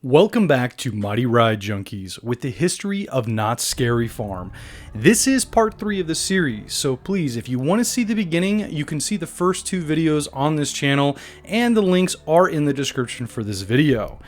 Welcome back to Mighty Ride Junkies with the history of Knott's Scary Farm. This is part 3 of the series, so please, if you want to see the beginning, you can see the first 2 videos on this channel, and the links are in the description for this video.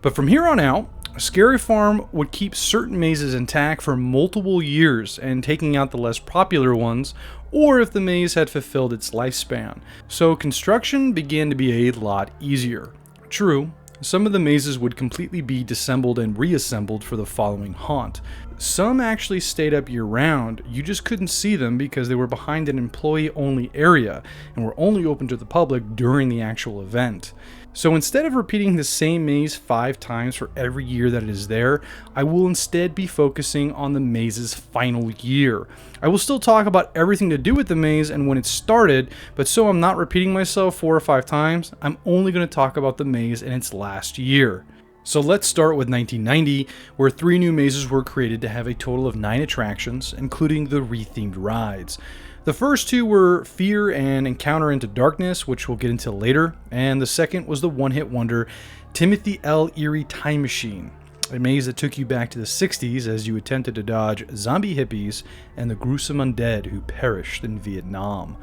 But from here on out, Scary Farm would keep certain mazes intact for multiple years and taking out the less popular ones, or if the maze had fulfilled its lifespan. So construction began to be a lot easier. True, some of the mazes would completely be disassembled and reassembled for the following haunt. Some actually stayed up year-round, you just couldn't see them because they were behind an employee-only area and were only open to the public during the actual event. So instead of repeating the same maze 5 times for every year that it is there, I will instead be focusing on the maze's final year. I will still talk about everything to do with the maze and when it started, but so I'm not repeating myself 4 or 5 times, I'm only going to talk about the maze in its last year. So let's start with 1990, where 3 new mazes were created to have a total of 9 attractions, including the rethemed rides. The first 2 were Fear and Encounter into Darkness, which we'll get into later, and the second was the one-hit wonder Timothy L. Erie Time Machine, a maze that took you back to the 60s as you attempted to dodge zombie hippies and the gruesome undead who perished in Vietnam,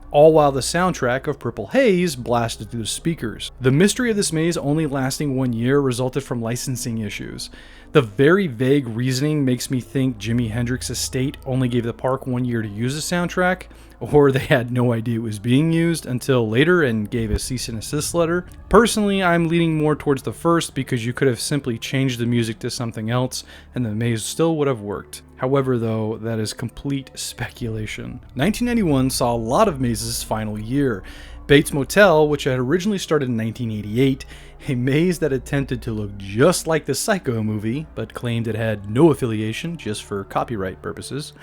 all while the soundtrack of Purple Haze blasted through the speakers. The mystery of this maze only lasting 1 year resulted from licensing issues. The very vague reasoning makes me think Jimi Hendrix's estate only gave the park 1 year to use the soundtrack, or they had no idea it was being used until later and gave a cease and desist letter. Personally, I'm leaning more towards the first because you could have simply changed the music to something else and the maze still would have worked. However, though, that is complete speculation. 1991 saw a lot of mazes' final year. Bates Motel, which had originally started in 1988, a maze that attempted to look just like the Psycho movie, but claimed it had no affiliation just for copyright purposes.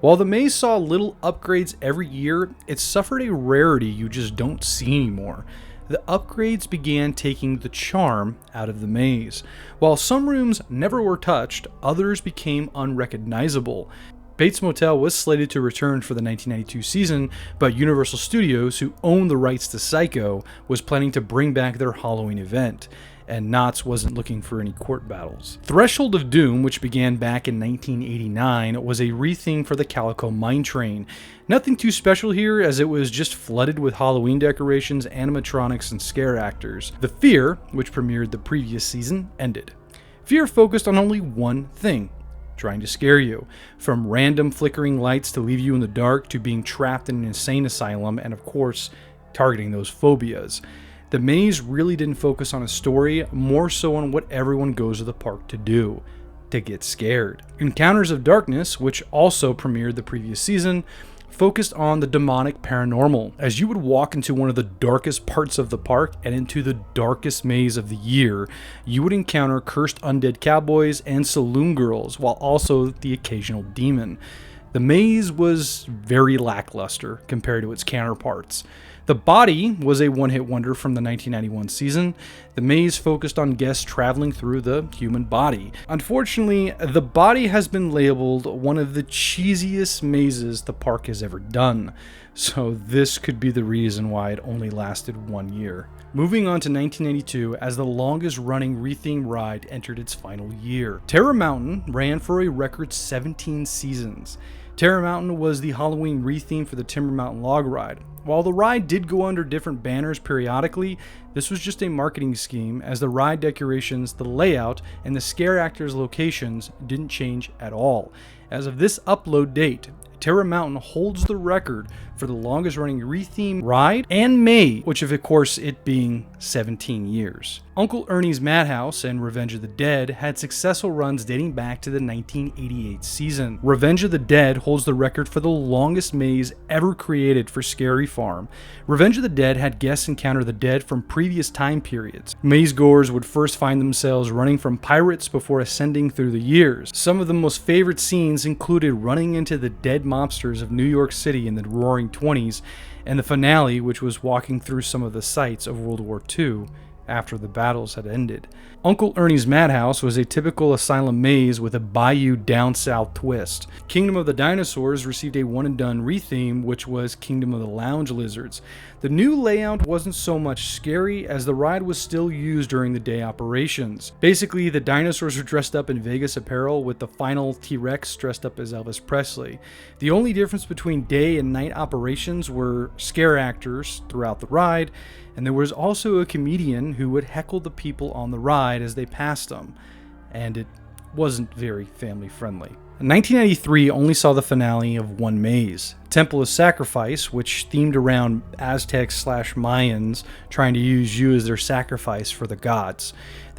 While the maze saw little upgrades every year, it suffered a rarity you just don't see anymore. The upgrades began taking the charm out of the maze. While some rooms never were touched, others became unrecognizable. Bates Motel was slated to return for the 1992 season, but Universal Studios, who owned the rights to Psycho, was planning to bring back their Halloween event, and Knott's wasn't looking for any court battles. Threshold of Doom, which began back in 1989, was a retheme for the Calico Mine Train. Nothing too special here, as it was just flooded with Halloween decorations, animatronics, and scare actors. The Fear, which premiered the previous season, ended. Fear focused on only one thing: trying to scare you. From random flickering lights to leave you in the dark, to being trapped in an insane asylum, and of course, targeting those phobias. The maze really didn't focus on a story, more so on what everyone goes to the park to do: to get scared. Encounters of Darkness, which also premiered the previous season, focused on the demonic paranormal, as you would walk into one of the darkest parts of the park and into the darkest maze of the year, you would encounter cursed undead cowboys and saloon girls, while also the occasional demon. The maze was very lackluster compared to its counterparts. The Body was a one-hit wonder from the 1991 season. The maze focused on guests traveling through the human body. Unfortunately, The Body has been labeled one of the cheesiest mazes the park has ever done, so this could be the reason why it only lasted 1 year. Moving on to 1992, as the longest-running rethemed ride entered its final year. Terra Mountain ran for a record 17 seasons. Terra Mountain was the Halloween retheme for the Timber Mountain Log Ride. While the ride did go under different banners periodically, this was just a marketing scheme, as the ride decorations, the layout, and the scare actors' locations didn't change at all. As of this upload date, Terra Mountain holds the record for the longest running rethemed ride and maze, which of course it being 17 years. Uncle Ernie's Madhouse and Revenge of the Dead had successful runs dating back to the 1988 season. Revenge of the Dead holds the record for the longest maze ever created for Scary Farm. Revenge of the Dead had guests encounter the dead from previous time periods. Maze goers would first find themselves running from pirates before ascending through the years. Some of the most favorite scenes included running into the dead mobsters of New York City in the Roaring '20s, and the finale, which was walking through some of the sites of World War II after the battles had ended. Uncle Ernie's Madhouse was a typical asylum maze with a Bayou down south twist. Kingdom of the Dinosaurs received a one-and-done retheme, which was Kingdom of the Lounge Lizards. The new layout wasn't so much scary, as the ride was still used during the day operations. Basically, the dinosaurs were dressed up in Vegas apparel, with the final T-Rex dressed up as Elvis Presley. The only difference between day and night operations were scare actors throughout the ride, and there was also a comedian who would heckle the people on the ride as they passed them, and it wasn't very family friendly. 1993 only saw the finale of one maze, Temple of Sacrifice, which themed around Aztecs/Mayans trying to use you as their sacrifice for the gods.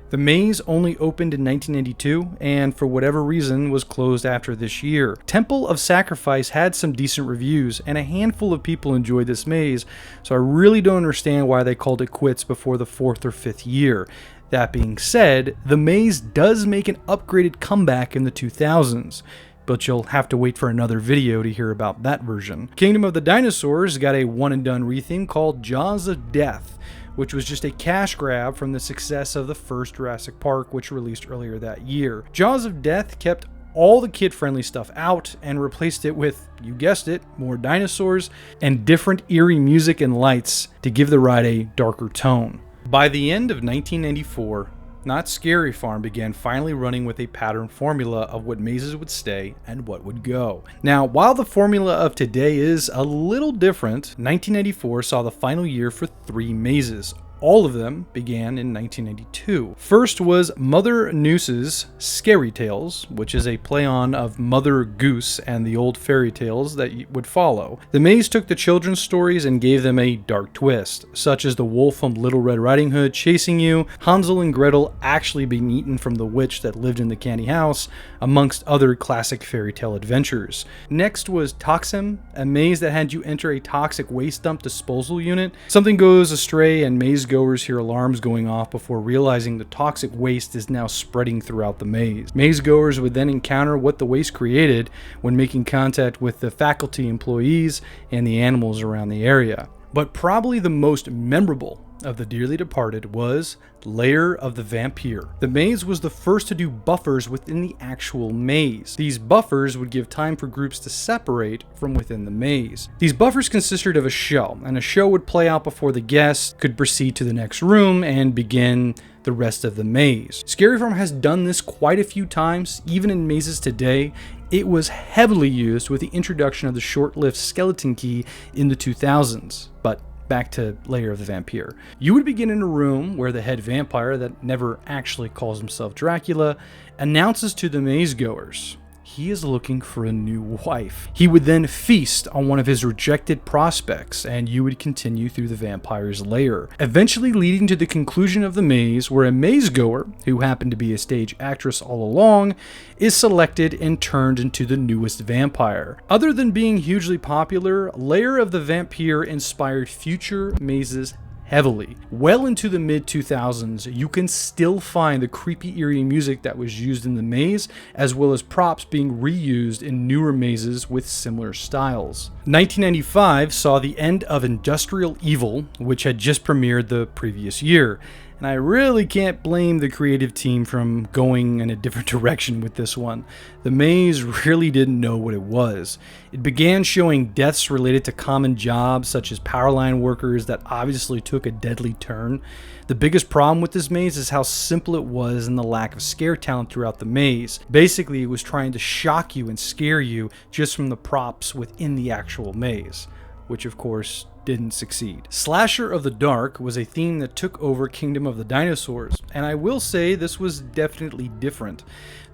The maze only opened in 1992 and for whatever reason was closed after this year. Temple of Sacrifice had some decent reviews and a handful of people enjoyed this maze, so I really don't understand why they called it quits before the 4th or 5th year. That being said, the maze does make an upgraded comeback in the 2000s, but you'll have to wait for another video to hear about that version. Kingdom of the Dinosaurs got a one-and-done retheme called Jaws of Death, which was just a cash grab from the success of the first Jurassic Park, which released earlier that year. Jaws of Death kept all the kid-friendly stuff out and replaced it with, you guessed it, more dinosaurs and different eerie music and lights to give the ride a darker tone. By the end of 1994, Knott's Scary Farm began finally running with a pattern formula of what mazes would stay and what would go. Now, while the formula of today is a little different, 1994 saw the final year for 3 mazes. All of them began in 1992. First was Mother Noose's Scary Tales, which is a play on of Mother Goose and the old fairy tales that would follow. The maze took the children's stories and gave them a dark twist, such as the wolf from Little Red Riding Hood chasing you, Hansel and Gretel actually being eaten from the witch that lived in the candy house, amongst other classic fairy tale adventures. Next was Toxim, a maze that had you enter a toxic waste dump disposal unit. Something goes astray and maze goers hear alarms going off before realizing the toxic waste is now spreading throughout the maze. Maze goers would then encounter what the waste created when making contact with the faculty employees and the animals around the area. But probably the most memorable of the dearly departed was Lair of the Vampire. The maze was the first to do buffers within the actual maze. These buffers would give time for groups to separate from within the maze. These buffers consisted of a show, and a show would play out before the guests could proceed to the next room and begin the rest of the maze. Scary Farm has done this quite a few times, even in mazes today. It was heavily used with the introduction of the short-lived skeleton key in the 2000s, but back to Lair of the Vampire. You would begin in a room where the head vampire, that never actually calls himself Dracula, announces to the maze goers he is looking for a new wife. He would then feast on one of his rejected prospects, and you would continue through the vampire's lair, eventually leading to the conclusion of the maze, where a maze goer, who happened to be a stage actress all along, is selected and turned into the newest vampire. Other than being hugely popular, Lair of the Vampire inspired future mazes heavily. Well into the mid-2000s, you can still find the creepy, eerie music that was used in the maze, as well as props being reused in newer mazes with similar styles. 1995 saw the end of Industrial Evil, which had just premiered the previous year. And I really can't blame the creative team from going in a different direction with this one. The maze really didn't know what it was. It began showing deaths related to common jobs such as power line workers that obviously took a deadly turn. The biggest problem with this maze is how simple it was and the lack of scare talent throughout the maze. Basically, it was trying to shock you and scare you just from the props within the actual maze, which of course didn't succeed. Slasher of the Dark was a theme that took over Kingdom of the Dinosaurs, and I will say this was definitely different.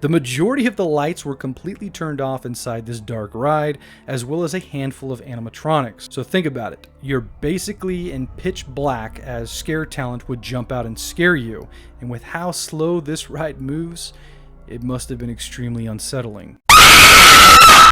The majority of the lights were completely turned off inside this dark ride, as well as a handful of animatronics. So think about it. You're basically in pitch black as scare talent would jump out and scare you, and with how slow this ride moves, it must have been extremely unsettling.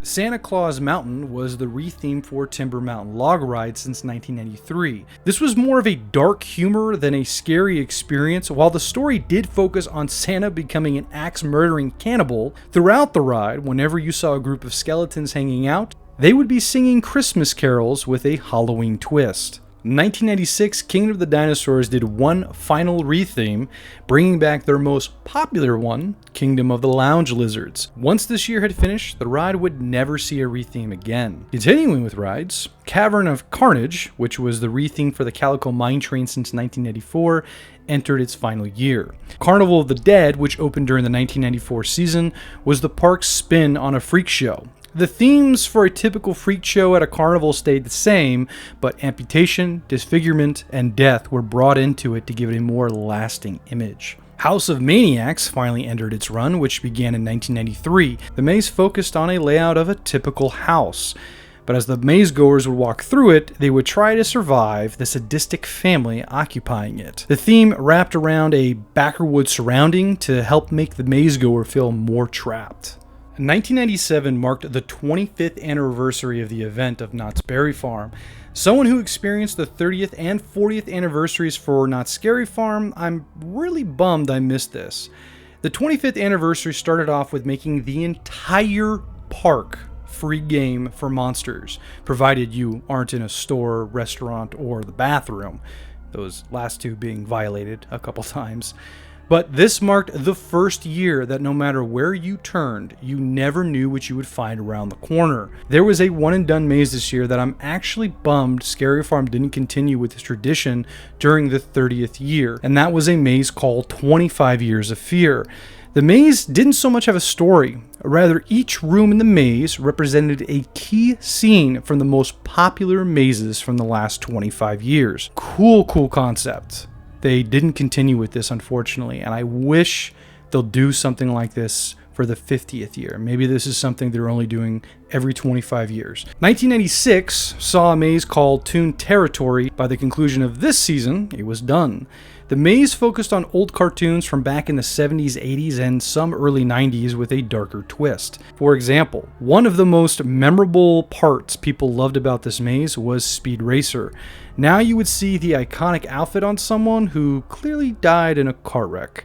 Santa Claus Mountain was the retheme for Timber Mountain Log Ride since 1993. This was more of a dark humor than a scary experience. While the story did focus on Santa becoming an axe-murdering cannibal, throughout the ride, whenever you saw a group of skeletons hanging out, they would be singing Christmas carols with a Halloween twist. In 1996, Kingdom of the Dinosaurs did one final retheme, bringing back their most popular one, Kingdom of the Lounge Lizards. Once this year had finished, the ride would never see a retheme again. Continuing with rides, Cavern of Carnage, which was the retheme for the Calico Mine Train since 1994, entered its final year. Carnival of the Dead, which opened during the 1994 season, was the park's spin on a freak show. The themes for a typical freak show at a carnival stayed the same, but amputation, disfigurement, and death were brought into it to give it a more lasting image. House of Maniacs finally entered its run, which began in 1993. The maze focused on a layout of a typical house, but as the maze goers would walk through it, they would try to survive the sadistic family occupying it. The theme wrapped around a backerwood surrounding to help make the maze goer feel more trapped. 1997 marked the 25th anniversary of the event of Knott's Berry Farm. Someone who experienced the 30th and 40th anniversaries for Knott's Scary Farm, I'm really bummed I missed this. The 25th anniversary started off with making the entire park free game for monsters, provided you aren't in a store, restaurant, or the bathroom. Those last two being violated a couple times. But this marked the first year that no matter where you turned, you never knew what you would find around the corner. There was a one and done maze this year that I'm actually bummed Scary Farm didn't continue with this tradition during the 30th year, and that was a maze called 25 Years of Fear. The maze didn't so much have a story, rather each room in the maze represented a key scene from the most popular mazes from the last 25 years. Cool concept. They didn't continue with this, unfortunately, and I wish they'll do something like this for the 50th year. Maybe this is something they're only doing every 25 years. 1996 saw a maze called Toon Territory. By the conclusion of this season, it was done. The maze focused on old cartoons from back in the 70s, 80s, and some early 90s with a darker twist. For example, one of the most memorable parts people loved about this maze was Speed Racer. Now you would see the iconic outfit on someone who clearly died in a car wreck.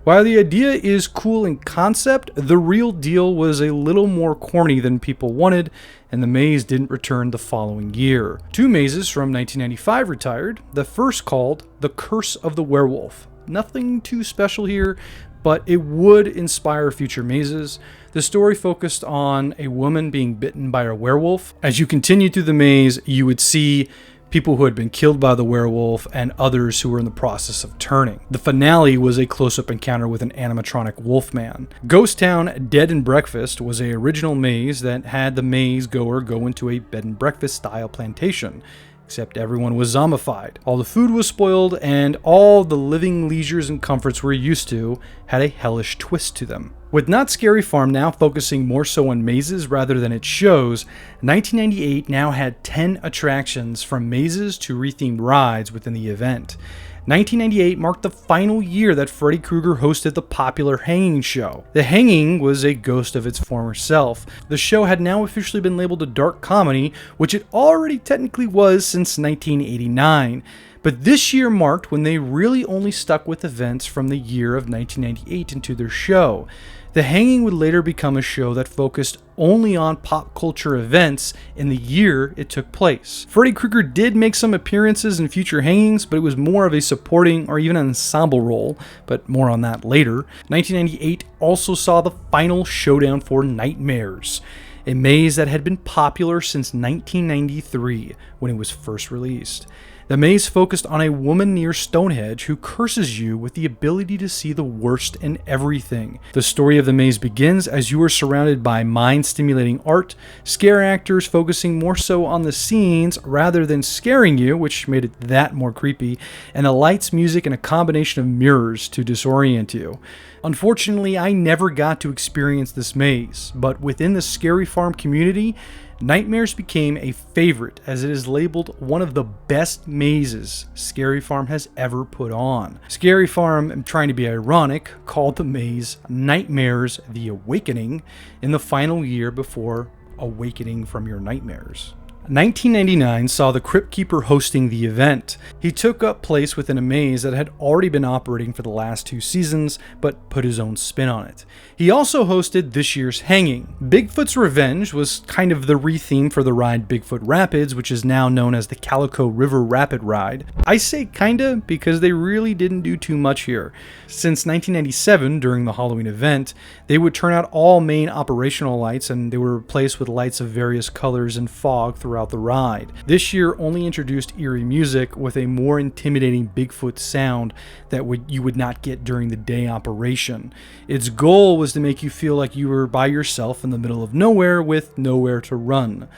While the idea is cool in concept, the real deal was a little more corny than people wanted, and the maze didn't return the following year. Two mazes from 1995 retired, the first called The Curse of the Werewolf. Nothing too special here, but it would inspire future mazes. The story focused on a woman being bitten by a werewolf. As you continued through the maze, you would see people who had been killed by the werewolf, and others who were in the process of turning. The finale was a close-up encounter with an animatronic wolfman. Ghost Town Dead and Breakfast was an original maze that had the maze goer go into a bed and breakfast style plantation, except everyone was zombified. All the food was spoiled, and all the living leisures and comforts we're used to had a hellish twist to them. With Knott's Scary Farm now focusing more so on mazes rather than its shows, 1998 now had 10 attractions from mazes to rethemed rides within the event. 1998 marked the final year that Freddy Krueger hosted the popular Hanging Show. The Hanging was a ghost of its former self. The show had now officially been labeled a dark comedy, which it already technically was since 1989. But this year marked when they really only stuck with events from the year of 1998 into their show. The Hanging would later become a show that focused only on pop culture events in the year it took place. Freddy Krueger did make some appearances in future hangings, but it was more of a supporting or even an ensemble role, but more on that later. 1998 also saw the final showdown for Nightmares, a maze that had been popular since 1993 when it was first released. The maze focused on a woman near Stonehenge who curses you with the ability to see the worst in everything. The story of the maze begins as you are surrounded by mind-stimulating art, scare actors focusing more so on the scenes rather than scaring you, which made it that more creepy, and the lights, music, and a combination of mirrors to disorient you. Unfortunately, I never got to experience this maze, but within the Scary Farm community, Nightmares became a favorite as it is labeled one of the best mazes Scary Farm has ever put on. Scary Farm, I'm trying to be ironic, called the maze Nightmares the Awakening in the final year before awakening from your nightmares. 1999 saw the Crypt Keeper hosting the event. He took up place within a maze that had already been operating for the last 2 seasons, but put his own spin on it. He also hosted this year's Hanging. Bigfoot's Revenge was kind of the re-theme for the ride Bigfoot Rapids, which is now known as the Calico River Rapid Ride. I say kinda because they really didn't do too much here. Since 1997, during the Halloween event, they would turn out all main operational lights and they were replaced with lights of various colors and fog throughout the ride. This year only introduced eerie music with a more intimidating Bigfoot sound that you would not get during the day operation. Its goal was to make you feel like you were by yourself in the middle of nowhere with nowhere to run.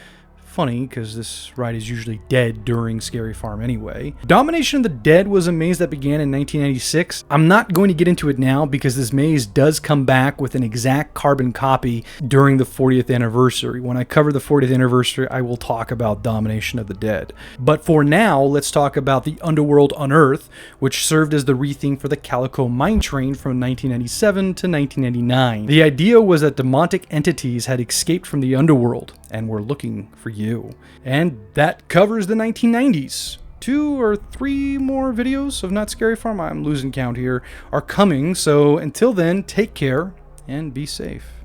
Funny, because this ride is usually dead during Scary Farm anyway. Domination of the Dead was a maze that began in 1996. I'm not going to get into it now because this maze does come back with an exact carbon copy during the 40th anniversary. When I cover the 40th anniversary, I will talk about Domination of the Dead. But for now, let's talk about the Underworld Unearth, which served as the re-theme for the Calico Mine Train from 1997 to 1999. The idea was that demonic entities had escaped from the underworld and were looking for you. And that covers the 1990s. 2 or 3 more videos of Not Scary Farm, I'm losing count here, are coming. So until then, take care and be safe.